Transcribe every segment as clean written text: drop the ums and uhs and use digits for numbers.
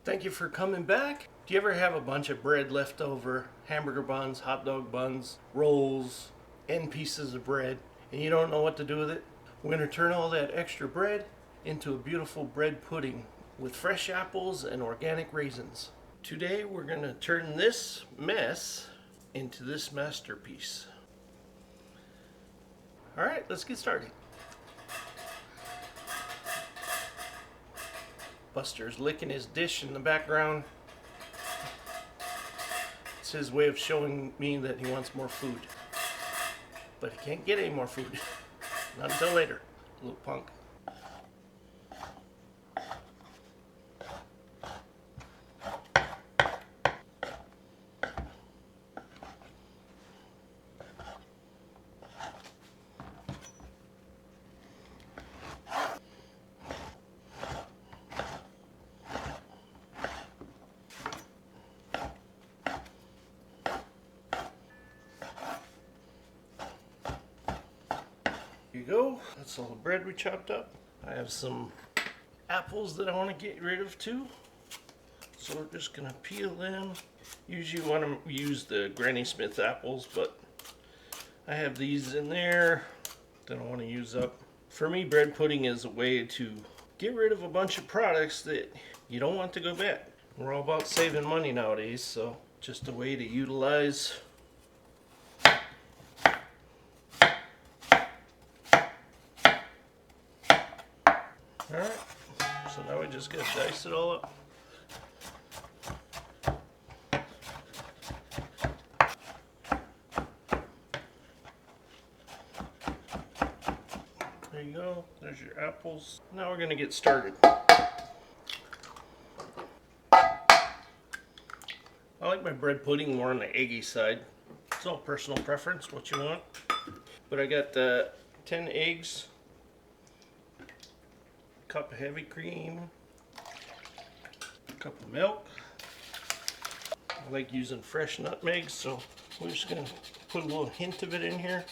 Thank you for coming back. Do you ever have a bunch of bread left over, hamburger buns, hot dog buns, rolls, and pieces of bread, and you don't know what to do with it? We're going to turn all that extra bread into a beautiful bread pudding with fresh apples and organic raisins. Today we're going to turn this mess into this masterpiece. Alright, let's get started. Buster's licking his dish in the background. It's his way of showing me that he wants more food. But he can't get any more food. Not until later. Little punk. Here you go. That's all the bread we chopped up. I have some apples that I want to get rid of too. So we're just going to peel them. Usually you want to use the Granny Smith apples, but I have these in there that I want to use up. For me, bread pudding is a way to get rid of a bunch of products that you don't want to go bad. We're all about saving money nowadays, so just a way to utilize Alright, so now we just gotta dice it all up. There you go, there's your apples. Now we're gonna get started. I like my bread pudding more on the eggy side. It's all personal preference, what you want. But I got 10 eggs. Cup of heavy cream, a cup of milk. I like using fresh nutmeg, so we're just going to put a little hint of it in here.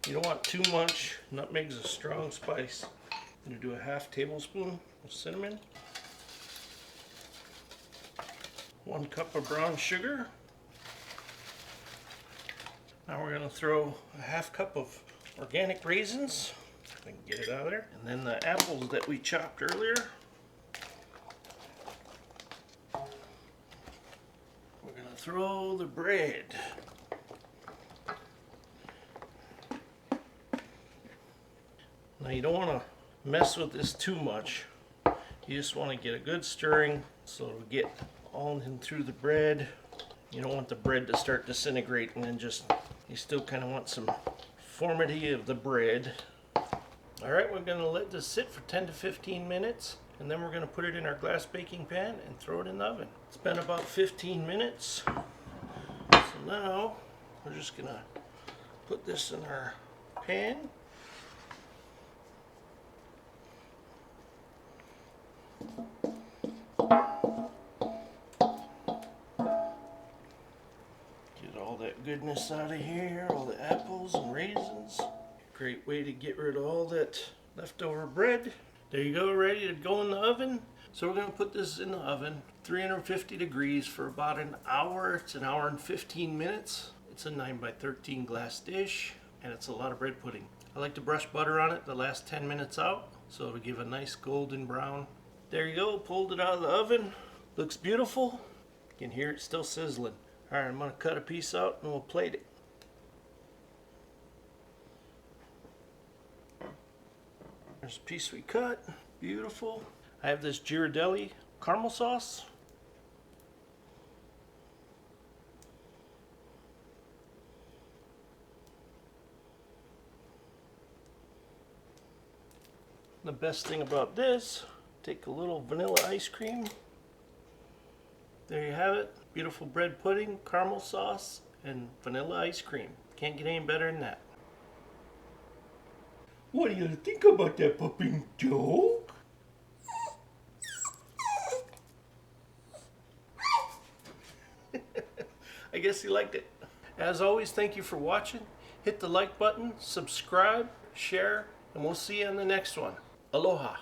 You don't want too much. Nutmeg's a strong spice. I'm going to do a half tablespoon of cinnamon, 1 cup of brown sugar. Now we're going to throw a half cup of organic raisins. I can get it out of there. And then the apples that we chopped earlier. We're going to throw the bread. Now you don't want to mess with this too much. You just want to get a good stirring so it'll get all in through the bread. You don't want the bread to start disintegrating and just, you still kind of want some formity of the bread. Alright, we're going to let this sit for 10 to 15 minutes, and then we're going to put it in our glass baking pan and throw it in the oven. It's been about 15 minutes, so now we're just going to put this in our pan. Get all that goodness out of here, all the apples and raisins. Great way to get rid of all that leftover bread. There you go, ready to go in the oven. So we're going to put this in the oven, 350 degrees for about an hour. It's an hour and 15 minutes. It's a 9 by 13 glass dish, and it's a lot of bread pudding. I like to brush butter on it the last 10 minutes out, so it'll give a nice golden brown. There you go, pulled it out of the oven. Looks beautiful. You can hear it still sizzling. Alright, I'm going to cut a piece out and we'll plate it. There's a piece we cut. Beautiful. I have this Ghirardelli caramel sauce. The best thing about this, take a little vanilla ice cream. There you have it. Beautiful bread pudding, caramel sauce, and vanilla ice cream. Can't get any better than that. What do you think about that popping joke? I guess he liked it. As always, thank you for watching. Hit the like button, subscribe, share, and we'll see you on the next one. Aloha.